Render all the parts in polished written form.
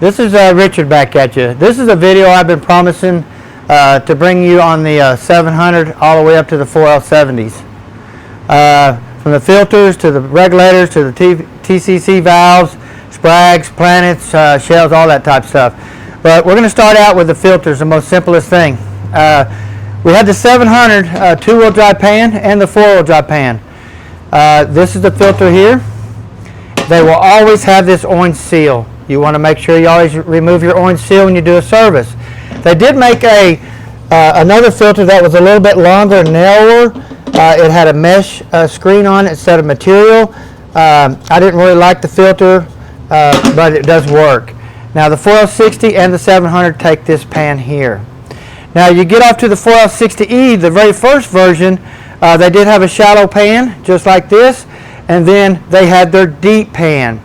This is Richard back at you. This is a video I've been promising to bring you on the 700 all the way up to the 4L70s. From the filters to the regulators to the TCC valves, sprags, planets, shells, all that type of stuff. But we're going to start out with the filters, the most simplest thing. We had the 700 two-wheel drive pan and the four-wheel drive pan. This is the filter here. They will always have this orange seal. You want to make sure you always remove your orange seal when you do a service. They did make another filter that was a little bit longer and narrower. It had a mesh screen on it instead of material. I didn't really like the filter, but it does work. Now the 4L60 and the 700 take this pan here. Now you get off to the 4L60E, the very first version, they did have a shallow pan just like this, and then they had their deep pan.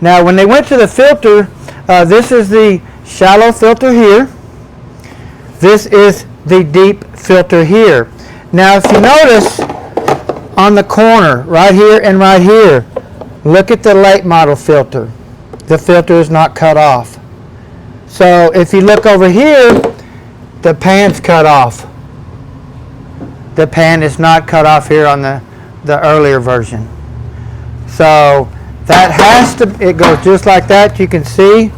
Now when they went to the filter, this is the shallow filter here. This is the deep filter here. Now if you notice on the corner right here and right here, look at the late model filter. The filter is not cut off. So if you look over here, the pan's cut off. The pan is not cut off here on the earlier version. So that has to, it goes just like that. You can see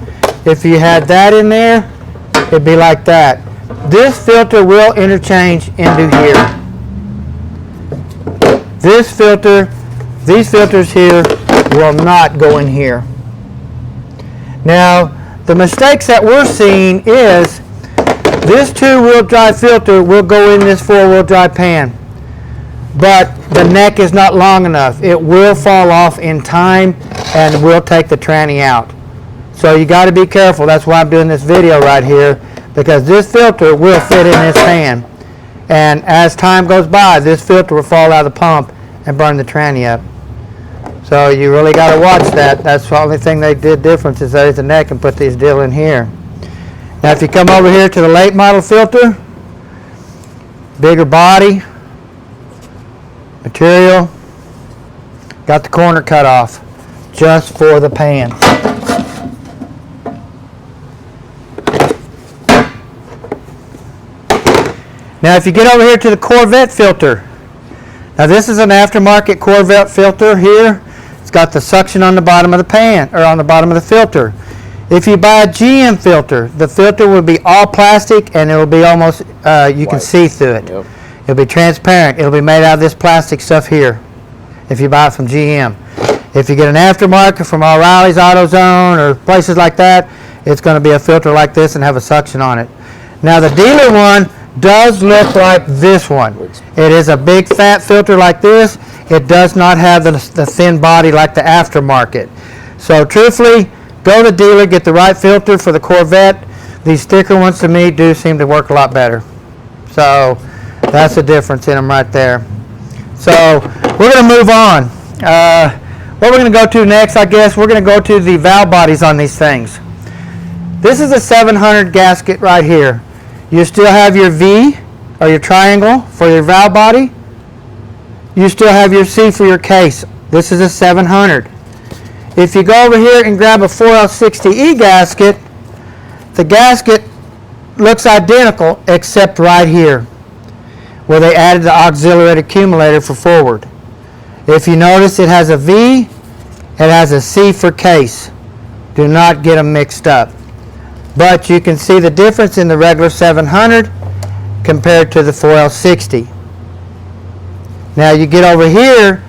if you had that in there, it'd be like that. This filter will interchange into here. This filter, these filters here will not go in here. Now, the mistakes that we're seeing is this two-wheel drive filter will go in this four-wheel drive pan, but the neck is not long enough. It will fall off in time and will take the tranny out. So you got to be careful. That's why I'm doing this video right here, because this filter will fit in this pan. And as time goes by, this filter will fall out of the pump and burn the tranny up. So you really got to watch that. That's the only thing they did difference is there's the neck and put these deal in here. Now if you come over here to the late model filter, bigger body, material, got the corner cut off just for the pan. Now if you get over here to the Corvette filter, now this is an aftermarket Corvette filter here. It's got the suction on the bottom of the pan, or on the bottom of the filter. If you buy a GM filter, the filter will be all plastic and it will be almost, you can see through it. Yep. It'll be transparent. It'll be made out of this plastic stuff here if you buy it from GM. If you get an aftermarket from O'Reilly's, AutoZone, or places like that, it's going to be a filter like this and have a suction on it. Now the dealer one does look like this one. It is a big fat filter like this. It does not have the thin body like the aftermarket. So truthfully, go to the dealer, get the right filter for the Corvette. These sticker ones to me do seem to work a lot better. So that's the difference in them right there. So we're going to move on. What we're going to go to next, I guess, we're going to go to the valve bodies on these things. This is a 700 gasket right here. You still have your V or your triangle for your valve body. You still have your C for your case. This is a 700. If you go over here and grab a 4L60E gasket, the gasket looks identical except right here where they added the auxiliary accumulator for forward. If you notice, it has a V, it has a C for case. Do not get them mixed up. But you can see the difference in the regular 700 compared to the 4L60. Now you get over here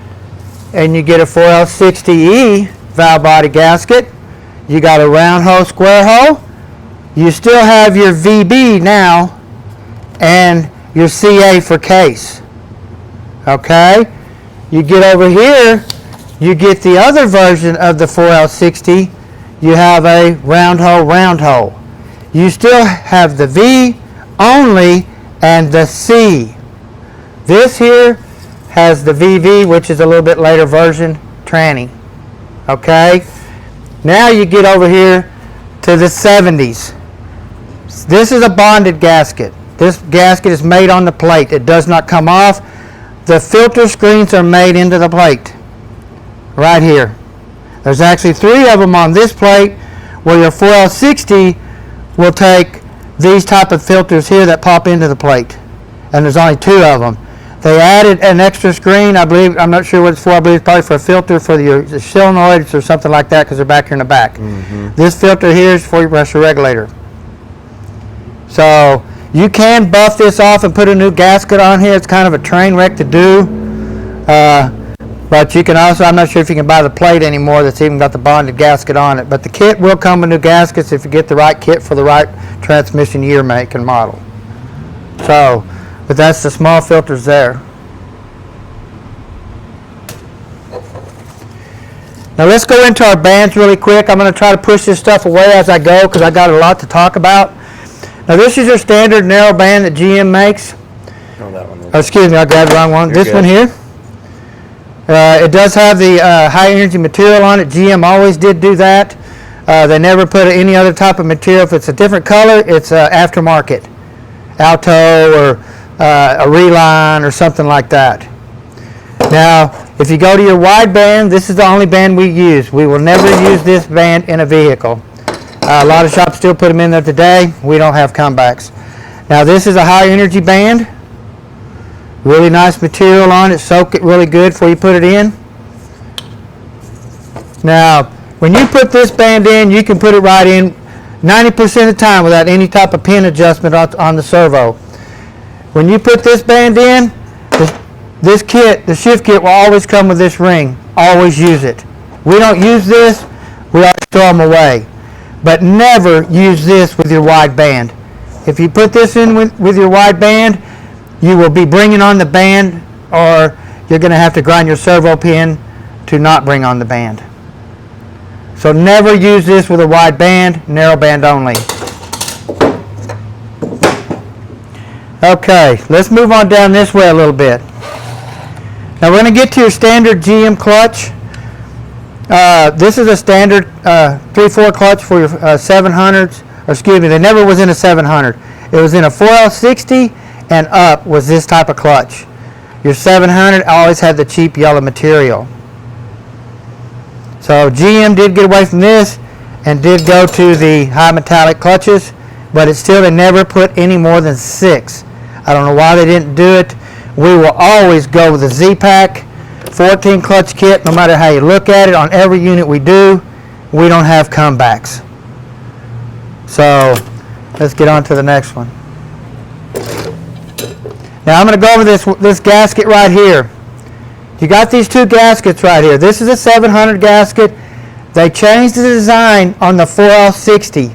and you get a 4L60E valve body gasket. You got a round hole, square hole. You still have your VB now and your CA for case. Okay? You get over here, you get the other version of the 4L60. You have a round hole, round hole. You still have the V only and the C. This here has the VV, which is a little bit later version, tranny. Okay? Now you get over here to the 70s. This is a bonded gasket. This gasket is made on the plate. It does not come off. The filter screens are made into the plate right here. There's actually 3 of them on this plate Well, your 4L60 will take these type of filters here that pop into the plate, and there's only 2 of them. They added an extra screen, I believe. I'm not sure what it's for. I believe it's probably for a filter for your solenoids or something like that, because they're back here in the back. Mm-hmm. This filter here is for your pressure regulator. So you can buff this off and put a new gasket on here. It's kind of a train wreck to do. But you can also, I'm not sure if you can buy the plate anymore that's even got the bonded gasket on it. But the kit will come with new gaskets if you get the right kit for the right transmission year, make, and model. So, but that's the small filters there. Now let's go into our bands really quick. I'm going to try to push this stuff away as I go because I got a lot to talk about. Now this is your standard narrow band that GM makes. Oh, that one. Oh, excuse me, I grabbed the wrong one. This one here. It does have the high energy material on it. GM always did do that. They never put any other type of material. If it's a different color, it's aftermarket. Alto or a Reline or something like that. Now, if you go to your wide band, this is the only band we use. We will never use this band in a vehicle. A lot of shops still put them in there today. We don't have comebacks. Now, this is a high energy band. Really nice material on it. Soak it really good before you put it in. Now, when you put this band in, you can put it right in 90% of the time without any type of pin adjustment on the servo. When you put this band in, this kit, the shift kit, will always come with this ring. Always use it. We don't use this, we always throw them away. But never use this with your wide band. If you put this in with your wide band, you will be bringing on the band, or you're going to have to grind your servo pin to not bring on the band. So never use this with a wide band, narrow band only. Okay, let's move on down this way a little bit. Now we're going to get to your standard GM clutch. This is a standard 3/4 clutch for your 700s, or excuse me, they never was in a 700. It was in a 4L60 and up was this type of clutch. Your 700 always had the cheap yellow material. So GM did get away from this and did go to the high metallic clutches, but it's still, they never put any more than 6. I don't know why they didn't do it. We will always go with the Z-Pack 14 clutch kit, no matter how you look at it. On every unit we do, we don't have comebacks. So let's get on to the next one. Now I'm going to go over this gasket right here. You got these 2 gaskets right here. This is a 700 gasket. They changed the design on the 4L60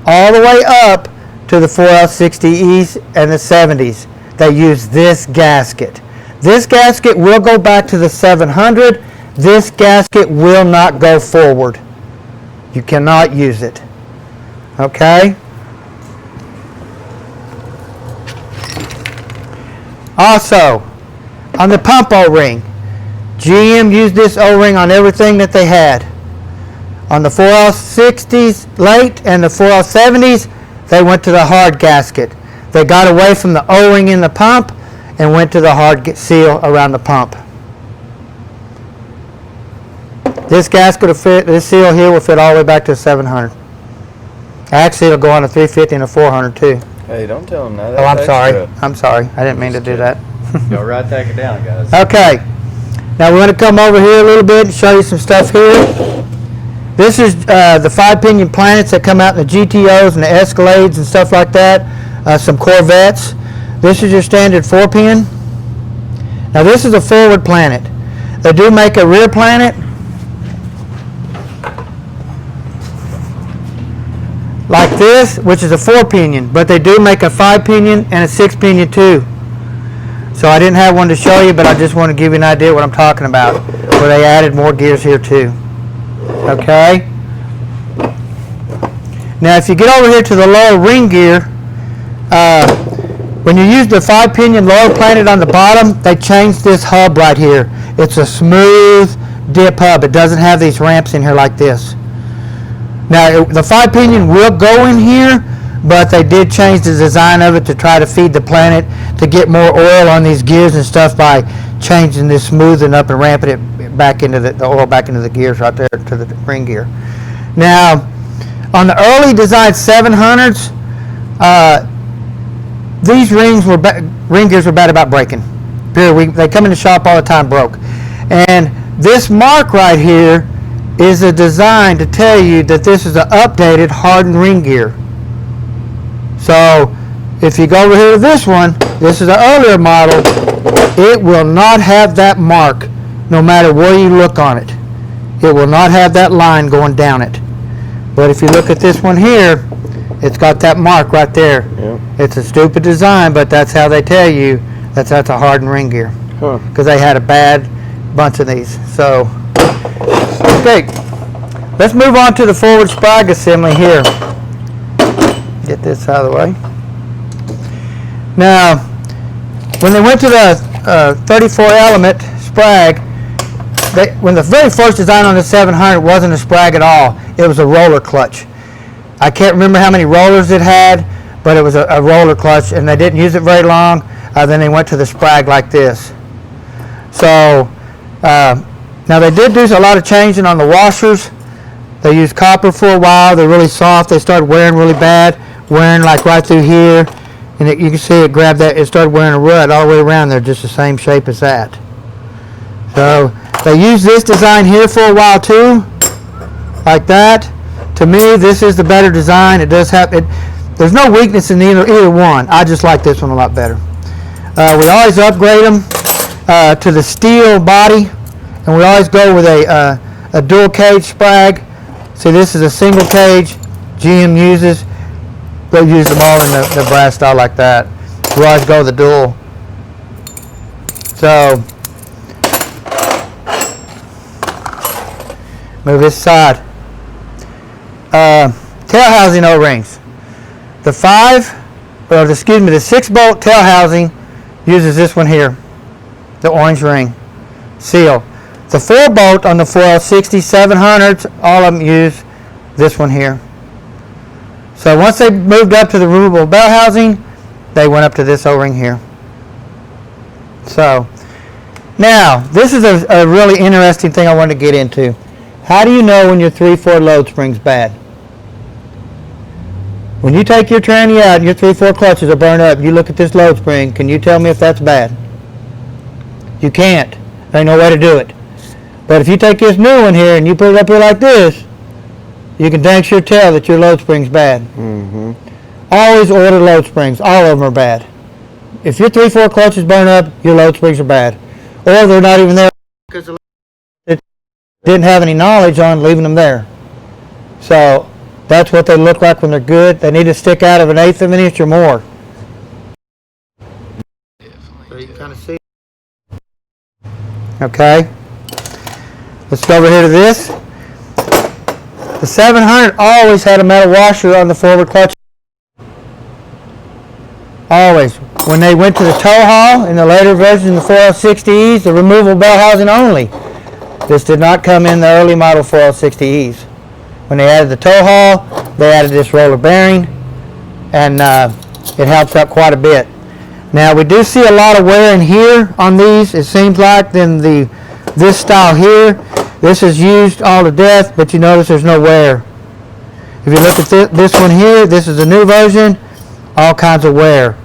all the way up to the 4L60Es and the 70s. They use this gasket. This gasket will go back to the 700. This gasket will not go forward. You cannot use it. Okay? Also, on the pump O-ring, GM used this O-ring on everything that they had. On the 4L60s late and the 4L70s, they went to the hard gasket. They got away from the O-ring in the pump and went to the hard seal around the pump. This gasket will fit, this seal here will fit all the way back to a 700. Actually, it'll go on a 350 and a 400 too. Hey, don't tell them that. Oh, I'm sorry. I'm sorry. I didn't mean to do that. Y'all write that down, guys. Okay. Now we're going to come over here a little bit and show you some stuff here. This is the 5-pinion planets that come out in the GTOs and the Escalades and stuff like that. Some Corvettes. This is your standard 4-pin. Now this is a forward planet. They do make a rear planet like this, which is a 4-pinion, but they do make a 5-pinion and a 6-pinion too. So I didn't have one to show you, but I just want to give you an idea what I'm talking about, where they added more gears here too. Okay? Now if you get over here to the lower ring gear, when you use the 5-pinion lower planet on the bottom, they changed this hub right here. It's a smooth dip hub. It doesn't have these ramps in here like this. Now the 5-pinion will go in here, but they did change the design of it to try to feed the planet to get more oil on these gears and stuff by changing this, smoothing up and ramping it back into the oil back into the gears right there to the ring gear. Now On the early design 700s, these ring gears were bad about breaking. They come in the shop all the time broke. And this mark right here is a design to tell you that this is an updated hardened ring gear. So if you go over here to this one, this is an earlier model, it will not have that mark no matter where you look on it. It will not have that line going down it. But if you look at this one here, it's got that mark right there. Yeah. It's a stupid design, but that's how they tell you that's a hardened ring gear. Because they had a bad bunch of these. So, okay, let's move on to the forward sprag assembly here. Get this out of the way. Now, when they went to the 34 element sprag, when the very first design on the 700 wasn't a sprag at all, it was a roller clutch. I can't remember how many rollers it had, but it was a roller clutch, and they didn't use it very long. Then they went to the sprag like this. So now they did do a lot of changing on the washers. They used copper for a while. They're really soft. They started wearing really bad, wearing like right through here, and you can see it grabbed that. It started wearing a rut all the way around. They're just the same shape as that. So they used this design here for a while too, like that. To me, this is the better design. It does have it. There's no weakness in either one. I just like this one a lot better. We always upgrade them to the steel body, and we always go with a dual cage sprag. See, this is a single cage GM uses. They'll use them all in the brass style like that. We always go with the dual. So, move this side. Tail housing O-rings. The 6-bolt tail housing uses this one here, the orange ring seal. The 4-bolt on the 4L60 700s, all of them use this one here. So once they moved up to the removable bell housing, they went up to this O-ring here. So now this is a really interesting thing I want to get into. How do you know when your 3/4 load spring's bad? When you take your tranny out and your 3/4 clutches are burned up, you look at this load spring, can you tell me if that's bad? You can't. There ain't no way to do it. But if you take this new one here and you put it up here like this, you can dang sure tell that your load spring's bad. Mm-hmm. Always order load springs. All of them are bad. If your 3/4 clutches burn up, your load springs are bad. Or they're not even there because they didn't have any knowledge on leaving them there. So that's what they look like when they're good. They need to stick out of 1/8 of an inch or more. So you can kind of see. Okay. Let's go over here to this. The 700 always had a metal washer on the forward clutch. Always. When they went to the tow haul in the later version of the 4L60Es, the removable bell housing only. This did not come in the early model 4L60Es. When they added the tow haul, they added this roller bearing, and it helps out quite a bit. Now we do see a lot of wear in here on these. It seems like than this style here. This is used all to death, but you notice there's no wear. If you look at this one here, this is a new version, all kinds of wear.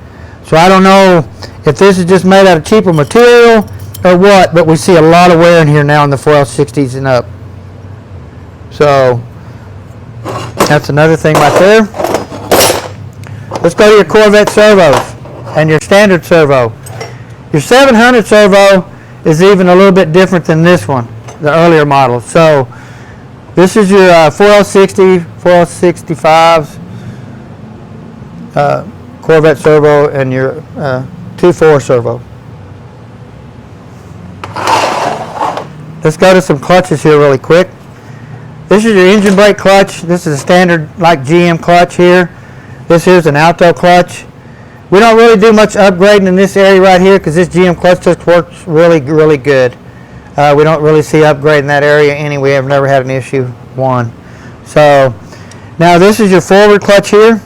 So I don't know if this is just made out of cheaper material or what, but we see a lot of wear in here now in the 4L60s and up. So that's another thing right there. Let's go to your Corvette servos and your standard servo. Your 700 servo is even a little bit different than this one, the earlier model. So this is your 4L60, 4L65s, Corvette servo, and your 2.4 servo. Let's go to some clutches here really quick. This is your engine brake clutch. This is a standard like GM clutch here. This is an Alto Clutch. We don't really do much upgrading in this area right here because this GM clutch just works really, really good. We don't really see upgrade in that area anyway. I've never had an issue one. So now this is your forward clutch here.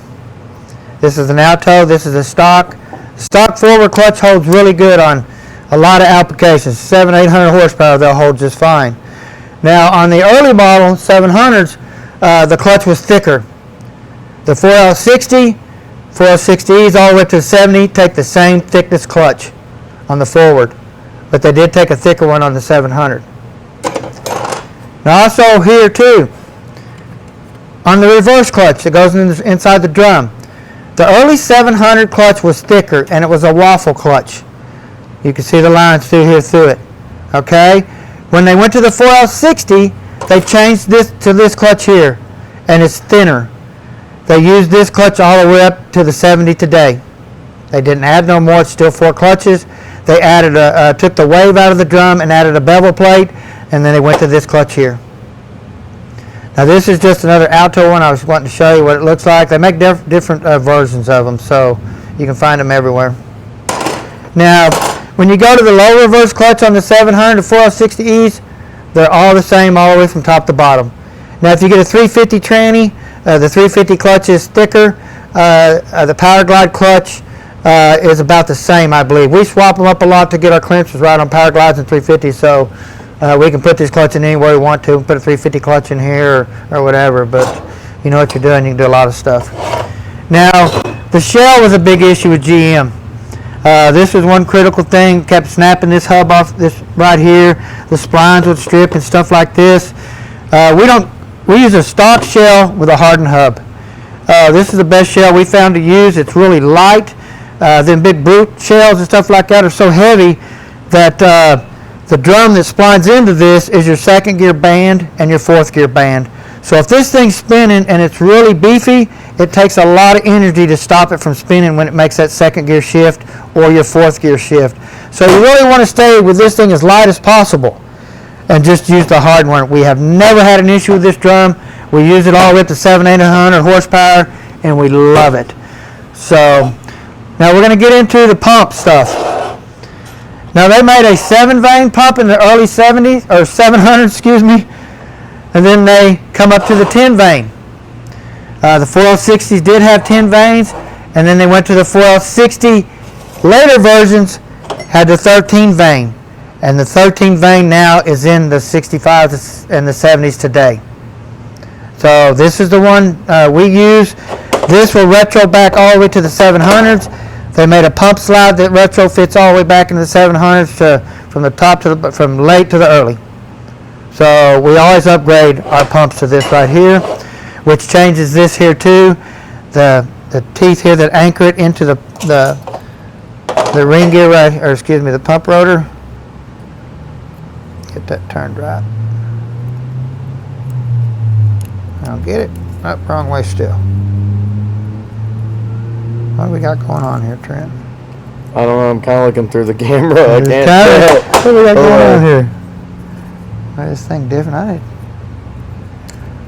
This is an Alto. This is a stock. Stock forward clutch holds really good on a lot of applications. 700-800 horsepower, they'll hold just fine. Now on the early model 700s, the clutch was thicker. The 4L60, 4L60Es all the way to the 70 take the same thickness clutch on the forward, but they did take a thicker one on the 700. Now also here too, on the reverse clutch that goes inside the drum, the early 700 clutch was thicker and it was a waffle clutch. You can see the lines through here through it. Okay? When they went to the 4L60, they changed this to this clutch here, and it's thinner. They used this clutch all the way up to the 70 today. They didn't add no more. It's still 4 clutches. They added took the wave out of the drum and added a bevel plate, and then they went to this clutch here. Now this is just another Alto one. I was wanting to show you what it looks like. They make different versions of them, so you can find them everywhere. Now, when you go to the low reverse clutch on the 700 to 4L60Es, they're all the same all the way from top to bottom. Now if you get a 350 tranny, the 350 clutch is thicker. The Power Glide clutch is about the same, I believe. We swap them up a lot to get our clearances right on Power Glides and 350s, so we can put this clutch in anywhere we want to. Put a 350 clutch in here or whatever, but you know what you're doing, you can do a lot of stuff. Now, the shell was a big issue with GM. This was one critical thing, kept snapping this hub off this right here. The splines would strip and stuff like this. We use a stock shell with a hardened hub. This is the best shell we found to use. It's really light. Them big brute shells and stuff like that are so heavy that the drum that splines into this is your 2nd gear band and your 4th gear band. So if this thing's spinning and it's really beefy, it takes a lot of energy to stop it from spinning when it makes that 2nd gear shift or your 4th gear shift. So you really want to stay with this thing as light as possible and just use the hard one. We have never had an issue with this drum. We use it all the way up to 700-800 horsepower, and we love it. So now we're going to get into the pump stuff. Now they made a 7-vein pump in the early 70s, or 700, excuse me, and then they come up to the 10-vein. The 4L60s did have 10 veins, and then they went to the 4L60. Later versions had the 13 vein, and the 13 vein now is in the 65s and the 70s today. So this is the one we use. This will retro back all the way to the 700s. They made a pump slide that retrofits all the way back into the 700s from the top to from late to the early. So we always upgrade our pumps to this right here, which changes this here too. The teeth here that anchor it into the ring gear right, or excuse me, the pump rotor. Get that turned right. I'll get it. Oh, wrong way still. What do we got going on here, Trent? I don't know. I'm kind of looking through the camera. I can't tell. What do we got going on here? Why is this thing different?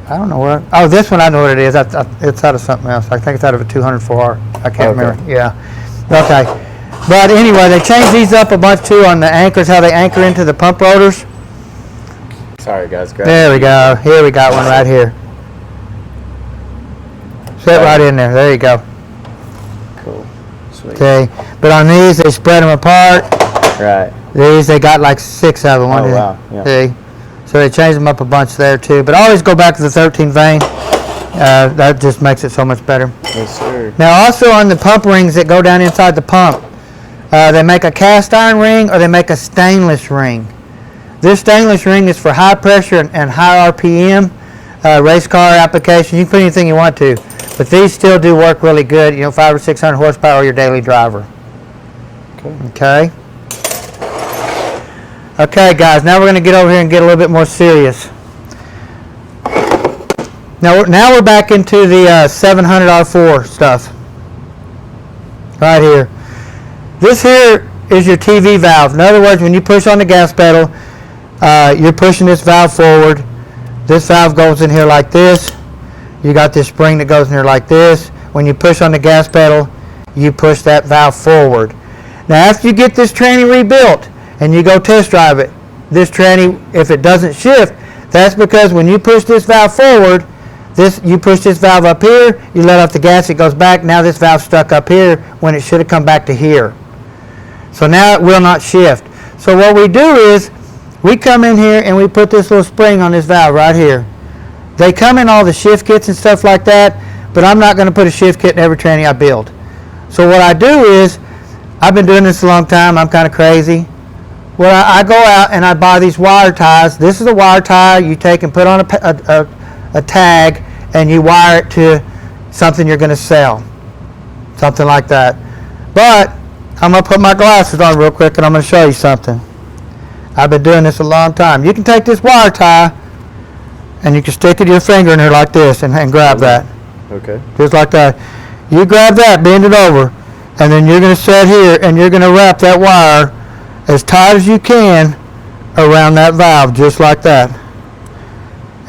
I don't know what. Oh, this one I know what it is. It's out of something else. I think it's out of a 204R. I can't remember. Yeah. Okay. But anyway, they changed these up a bunch too on the anchors, how they anchor into the pump rotors. Sorry, guys. There we go. Here we got one right here. Sit right in there. There you go. Cool. Sweet. Okay. But on these, they spread them apart. Right. These, they got like 6 of them. Oh, wow. Yeah. See? So they changed them up a bunch there too. But always go back to the 13 vein. That just makes it so much better. Yes, sir. Now also on the pump rings that go down inside the pump, they make a cast iron ring or they make a stainless ring. This stainless ring is for high pressure and high RPM race car application. You can put anything you want to, but these still do work really good. 500 or 600 horsepower or your daily driver. Okay. Okay, guys. Now we're going to get over here and get a little bit more serious. Now we're back into the 700 R4 stuff. Right here. This here is your TV valve. In other words, when you push on the gas pedal, you're pushing this valve forward. This valve goes in here like this. You got this spring that goes in here like this. When you push on the gas pedal, you push that valve forward. Now after you get this tranny rebuilt and you go test drive it, this tranny, if it doesn't shift, that's because when you push this valve forward, you push this valve up here, you let off the gas, it goes back. Now this valve's stuck up here when it should have come back to here. So now it will not shift. So what we do is we come in here and we put this little spring on this valve right here. They come in all the shift kits and stuff like that, but I'm not going to put a shift kit in every tranny I build. So what I do is, I've been doing this a long time. I'm kind of crazy. Well, I go out and I buy these wire ties. This is a wire tie you take and put on a tag, and you wire it to something you're going to sell. Something like that. But I'm going to put my glasses on real quick and I'm going to show you something. I've been doing this a long time. You can take this wire tie and you can stick it your finger in here like this and grab that. Okay. Just like that. You grab that, bend it over, and then you're going to sit here and you're going to wrap that wire as tight as you can around that valve, just like that.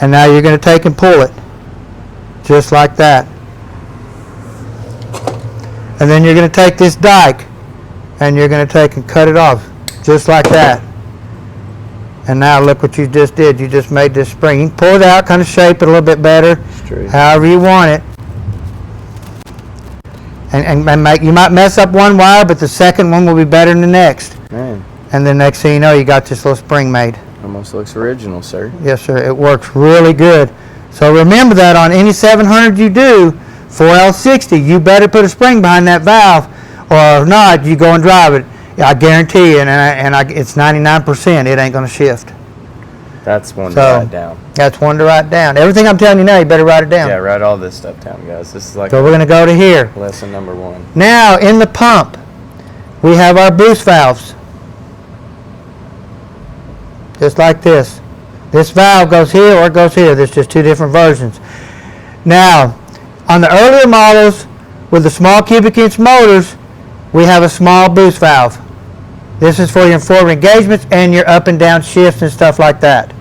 And now you're going to take and pull it, just like that. And then you're going to take this dike and you're going to take and cut it off, just like that. And now look what you just did. You just made this spring. You can pull it out, kind of shape it a little bit better, Straight. however you want it. And you might mess up one wire, but the second one will be better than the next. Man, And then next thing you know, you got this little spring made. almost looks original, sir. Yes, sir. It works really good. So remember that on any 700 you do, 4L60, you better put a spring behind that valve, or if not, you go and drive it. I guarantee you, it's 99%, it ain't going to shift. That's one to So, write down. That's one to write down. Everything I'm telling you now, you better write it down. Yeah, write all this stuff down, guys. This is like So we're going to go to here. lesson number 1. Now, in the pump, we have our boost valves. Just like this. This valve goes here or it goes here. There's just two different versions. Now, on the earlier models with the small cubic inch motors, we have a small boost valve. This is for your forward engagements and your up and down shifts and stuff like that.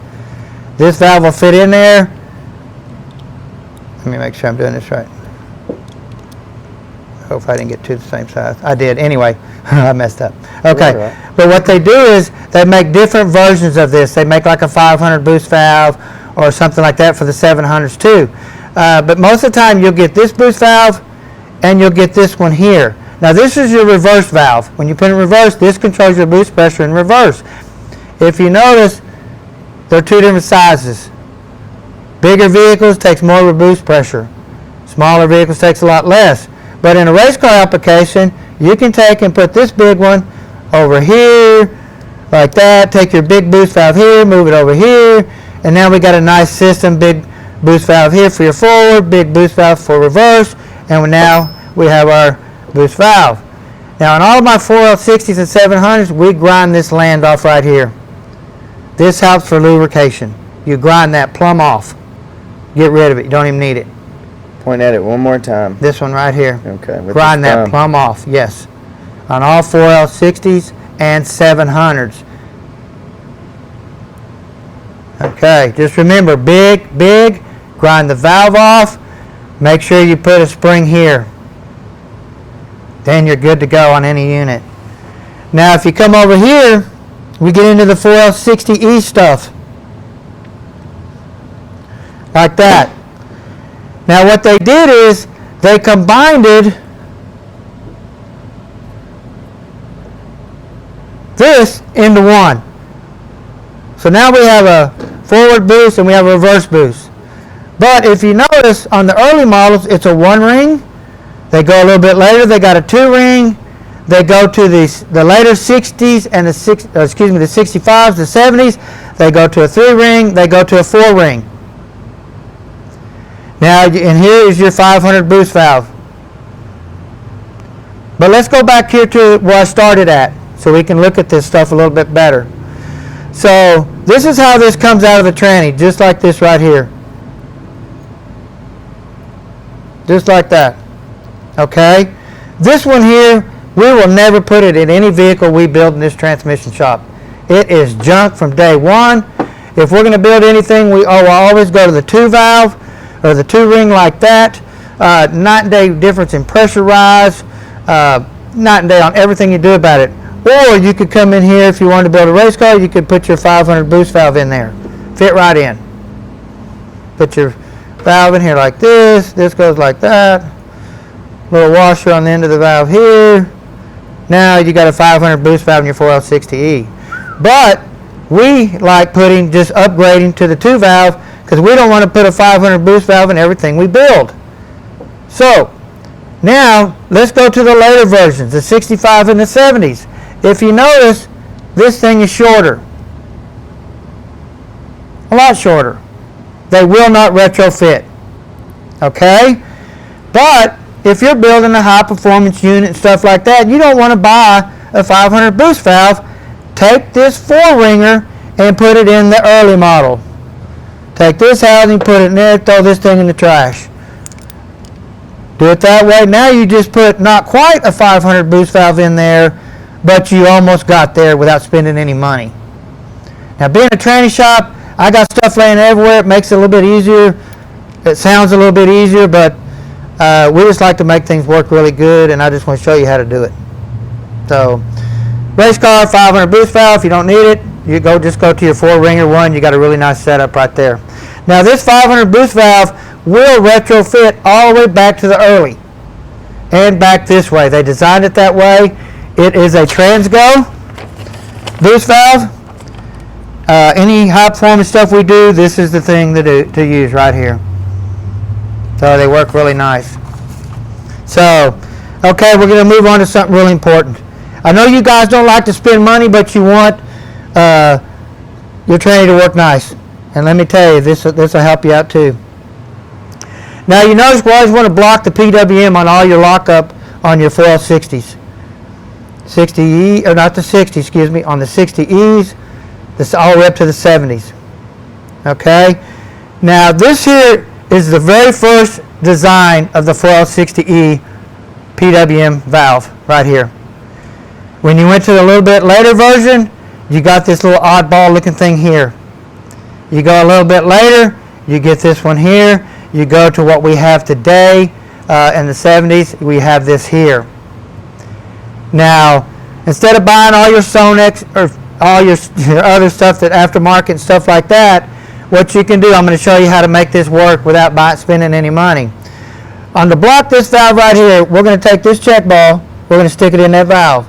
This valve will fit in there. Let me make sure I'm doing this right. Hope I didn't get two the same size. I did. Anyway, I messed up. Okay. Right. But what they do is they make different versions of this. They make like a 500 boost valve or something like that for the 700s too. But most of the time you'll get this boost valve and you'll get this one here. Now this is your reverse valve. When you put it in reverse, this controls your boost pressure in reverse. If you notice, they're two different sizes. Bigger vehicles takes more boost pressure. Smaller vehicles takes a lot less. But in a race car application, you can take and put this big one over here, like that. Take your big boost valve here, move it over here, and now we got a nice system. Big boost valve here for your forward, big boost valve for reverse, and now we have our boost valve. Now in all of my 4L60s and 700s, we grind this land off right here. This helps for lubrication. You grind that plumb off. Get rid of it. You don't even need it. Point at it one more time. This one right here. Okay. with Grind this that thumb. plumb off, yes. On all 4L60s and 700s. Okay, just remember, big, grind the valve off. Make sure you put a spring here. Then you're good to go on any unit. Now if you come over here, we get into the 4L60E stuff. Like that. Now what they did is they combined this into one. So now we have a forward boost and we have a reverse boost. But if you notice on the early models, it's a one ring. They go a little bit later, they got a two ring. They go to the later 60s and the 65s, the 70s. They go to a 3 ring. They go to a 4 ring. Now, and here is your 500 boost valve. But let's go back here to where I started at so we can look at this stuff a little bit better. So this is how this comes out of the tranny, just like this right here. Just like that. Okay? This one here, we will never put it in any vehicle we build in this transmission shop. It is junk from day one. If we're going to build anything, we'll always go to the 2 valve or the 2 ring like that. Night and day difference in pressure rise. Night and day on everything you do about it. Or you could come in here if you wanted to build a race car, you could put your 500 boost valve in there. Fit right in. Put your valve in here like this. This goes like that. Little washer on the end of the valve here. Now you got a 500 boost valve in your 4L60E. But we like just upgrading to the 2 valve because we don't want to put a 500 boost valve in everything we build. So, now let's go to the later versions, the 65 and the 70s. If you notice, this thing is shorter. A lot shorter. They will not retrofit. Okay? But if you're building a high performance unit and stuff like that, you don't want to buy a 500 boost valve. Take this 4-ringer and put it in the early model. Take this housing, put it in there, throw this thing in the trash. Do it that way. Now you just put not quite a 500 boost valve in there, but you almost got there without spending any money. Now, being a tranny shop, I got stuff laying everywhere. It makes it a little bit easier. It sounds a little bit easier, but we just like to make things work really good, and I just want to show you how to do it. So, race car, 500 boost valve. If you don't need it, you just go to your 4-ringer one. You got a really nice setup right there. Now, this 500 boost valve will retrofit all the way back to the early and back this way. They designed it that way. It is a Transgo boost valve. Any high performance stuff we do, this is the thing to use right here. So they work really nice. So, okay, we're going to move on to something really important. I know you guys don't like to spend money, but you want your tranny to work nice. And let me tell you, this will help you out too. Now, you notice we always want to block the PWM on all your lockup on your 4L60s. 60E, or not the 60, excuse me, on the 60Es, this all the way up to the 70s. Okay? Now, this here is the very first design of the 4L60E PWM valve right here. When you went to the little bit later version, you got this little oddball looking thing here. You go a little bit later, you get this one here. You go to what we have today in the 70s, we have this here. Now, instead of buying all your Sonex or all your other stuff, that aftermarket and stuff like that, what you can do, I'm going to show you how to make this work without spending any money. On the block this valve right here, we're going to take this check ball, we're going to stick it in that valve.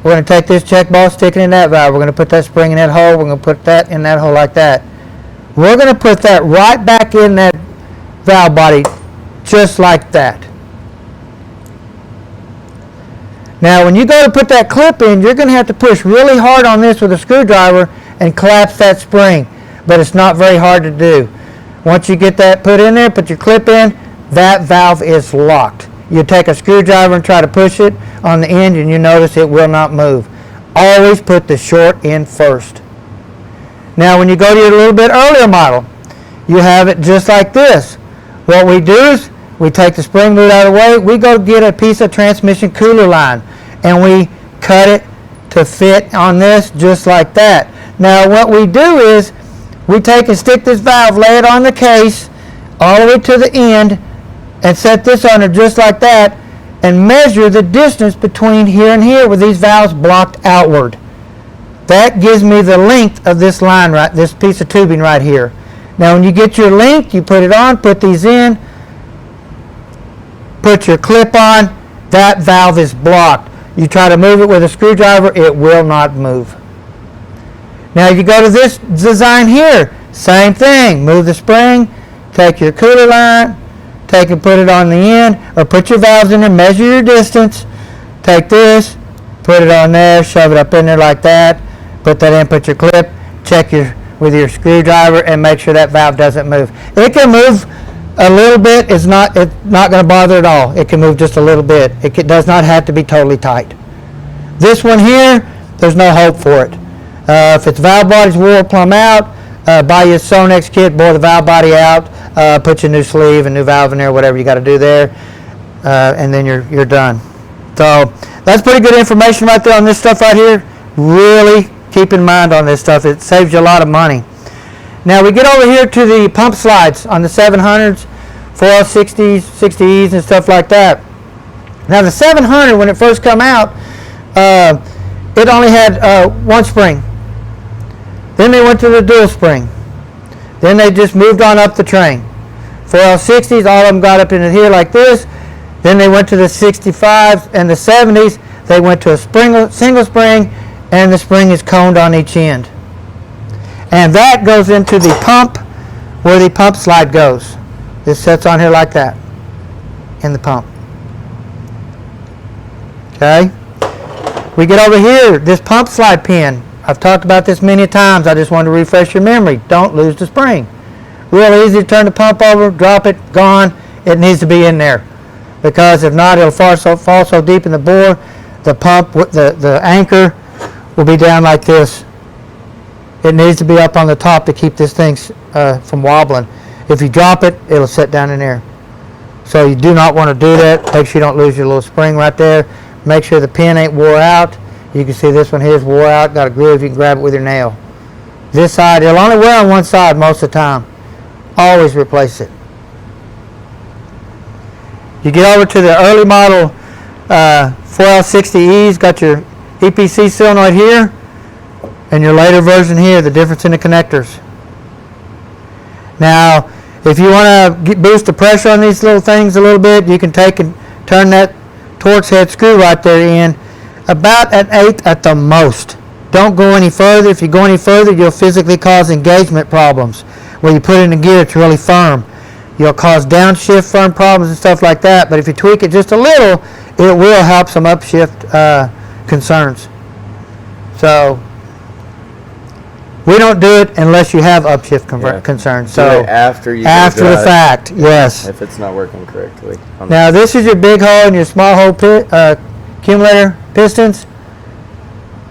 We're going to take this check ball, stick it in that valve. We're going to put that spring in that hole. We're going to put that in that hole like that. We're going to put that right back in that valve body, just like that. Now, when you go to put that clip in, you're going to have to push really hard on this with a screwdriver and collapse that spring, but it's not very hard to do. Once you get that put in there, put your clip in, that valve is locked. You take a screwdriver and try to push it on the end, and you notice it will not move. Always put the short end first. Now, when you go to your little bit earlier model, you have it just like this. What we do is we take the spring boot out of the way, we go get a piece of transmission cooler line, and we cut it to fit on this just like that. Now, what we do is we take and stick this valve, lay it on the case all the way to the end, and set this under just like that, and measure the distance between here and here with these valves blocked outward. That gives me the length of this line, right, this piece of tubing right here. Now, when you get your length, you put it on, put these in, put your clip on, that valve is blocked. You try to move it with a screwdriver, it will not move. Now, you go to this design here, same thing. Move the spring, take your cooler line, take and put it on the end, or put your valves in there, measure your distance, take this, put it on there, shove it up in there like that, put that in, put your clip, check with your screwdriver, and make sure that valve doesn't move. It can move a little bit. It's not going to bother at all. It can move just a little bit. It does not have to be totally tight. This one here, there's no hope for it. If it's valve bodies will plumb out, buy your Sonex kit, bore the valve body out, put your new sleeve and new valve in there, whatever you got to do there, and then you're done. So that's pretty good information right there on this stuff right here. Really keep in mind on this stuff. It saves you a lot of money. Now we get over here to the pump slides on the 700s, 4L60s, 60Es, and stuff like that. Now the 700, when it first come out, it only had one spring. Then they went to the dual spring. Then they just moved on up the train. 4L60s, all of them got up into here like this. Then they went to the 65s and the 70s. They went to a single spring, and the spring is coned on each end. And that goes into the pump where the pump slide goes. This sets on here like that. in the pump. Okay? We get over here, this pump slide pin. I've talked about this many times. I just wanted to refresh your memory. Don't lose the spring. Real easy to turn the pump over, drop it, gone. It needs to be in there. Because if not, it'll fall so deep in the bore, the pump, the anchor will be down like this. It needs to be up on the top to keep this thing from wobbling. If you drop it, it'll sit down in there. So you do not want to do that. Make sure you don't lose your little spring right there. Make sure the pin ain't wore out. You can see this one here is wore out. Got a groove. You can grab it with your nail. This side, it'll only wear on one side most of the time. Always replace it. You get over to the early model 4L60Es. Got your EPC solenoid here. And your later version here, the difference in the connectors. Now, if you want to boost the pressure on these little things a little bit, you can take and turn that Torx head screw right there in about an 1/8 at the most. Don't go any further. If you go any further, you'll physically cause engagement problems. Where you put it in the gear, it's really firm. You'll cause downshift firm problems and stuff like that. But if you tweak it just a little, it will help some upshift concerns. So we don't do it unless you have upshift concerns. So after the fact, yes. If it's not working correctly. Now this is your big hole and your small hole accumulator pistons.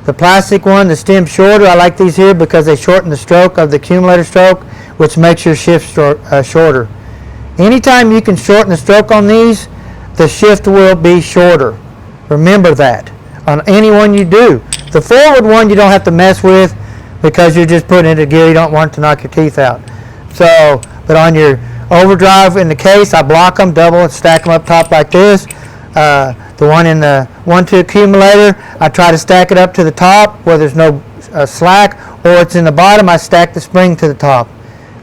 The plastic one, the stem shorter. I like these here because they shorten the stroke of the accumulator stroke, which makes your shift shorter. Anytime you can shorten the stroke on these, the shift will be shorter. Remember that on any one you do. The forward one you don't have to mess with, because you're just putting it in gear. You don't want it to knock your teeth out. So, but on your overdrive in the case, I block them, double and stack them up top like this. The one in the 1-2 accumulator, I try to stack it up to the top where there's no slack, or it's in the bottom, I stack the spring to the top.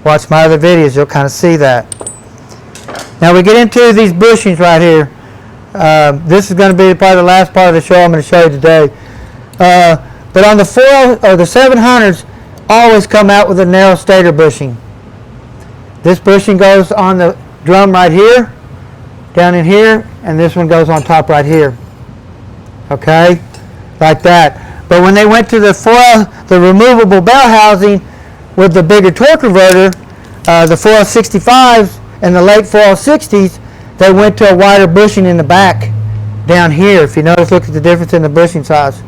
Watch my other videos, you'll kind of see that. Now we get into these bushings right here. This is going to be probably the last part of the show I'm going to show you today. But on the 700s, always come out with a narrow stator bushing. This bushing goes on the drum right here, down in here, and this one goes on top right here. Okay, like that. But when they went to the removable bell housing with the bigger torque converter, the 4L65s and the late 4L60s, they went to a wider bushing in the back, down here. If you notice, look at the difference in the bushing size.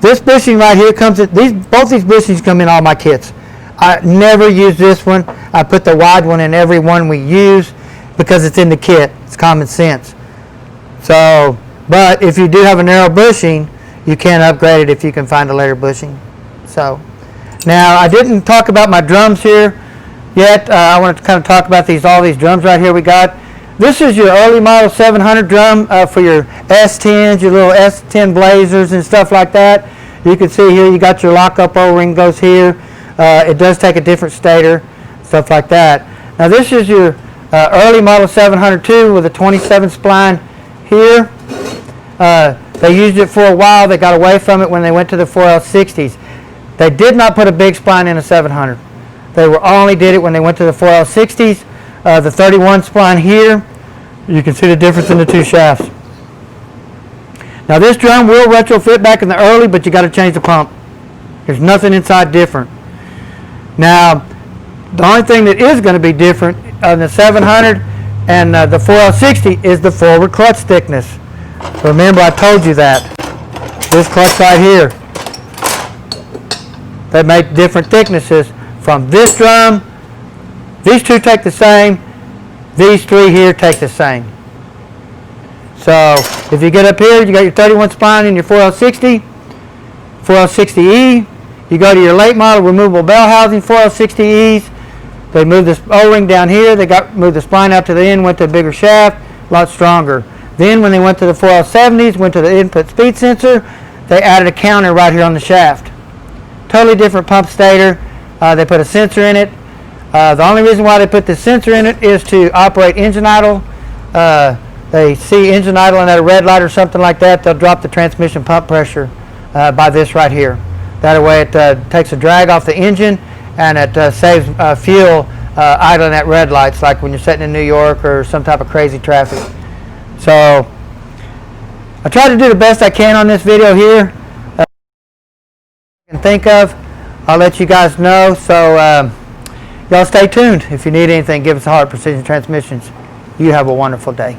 This bushing right here comes in, both these bushings come in all my kits. I never use this one. I put the wide one in every one we use because it's in the kit. It's common sense. So, but if you do have a narrow bushing, you can upgrade it if you can find a later bushing. So, now I didn't talk about my drums here yet. I want to kind of talk about all these drums right here we got. This is your early model 700 drum for your S10s, your little S10 Blazers and stuff like that. You can see here you got your lockup O-ring goes here. It does take a different stator, stuff like that. Now this is your early model 702 with a 27 spline here. They used it for a while. They got away from it when they went to the 4L60s. They did not put a big spline in a 700. They only did it when they went to the 4L60s. The 31 spline here, you can see the difference in the two shafts. Now this drum will retrofit back in the early, but you got to change the pump. There's nothing inside different. Now, the only thing that is going to be different on the 700 and the 4L60 is the forward clutch thickness. Remember, I told you that. This clutch right here. They make different thicknesses from this drum. These two take the same. These three here take the same. So if you get up here, you got your 31 spline in your 4L60, 4L60E. You go to your late model removable bell housing 4L60Es. They moved this O-ring down here. They moved the spline out to the end, went to a bigger shaft, a lot stronger. Then when they went to the 4L70s, went to the input speed sensor, they added a counter right here on the shaft. Totally different pump stator. They put a sensor in it. The only reason why they put the sensor in it is to operate engine idle. They see engine idle and at a red light or something like that, they'll drop the transmission pump pressure by this right here. That way it takes a drag off the engine and it saves fuel idling at red lights, like when you're sitting in New York or some type of crazy traffic. So I tried to do the best I can on this video here. I can think of. I'll let you guys know. So y'all stay tuned. If you need anything, give us a holler at Precision Transmissions. You have a wonderful day.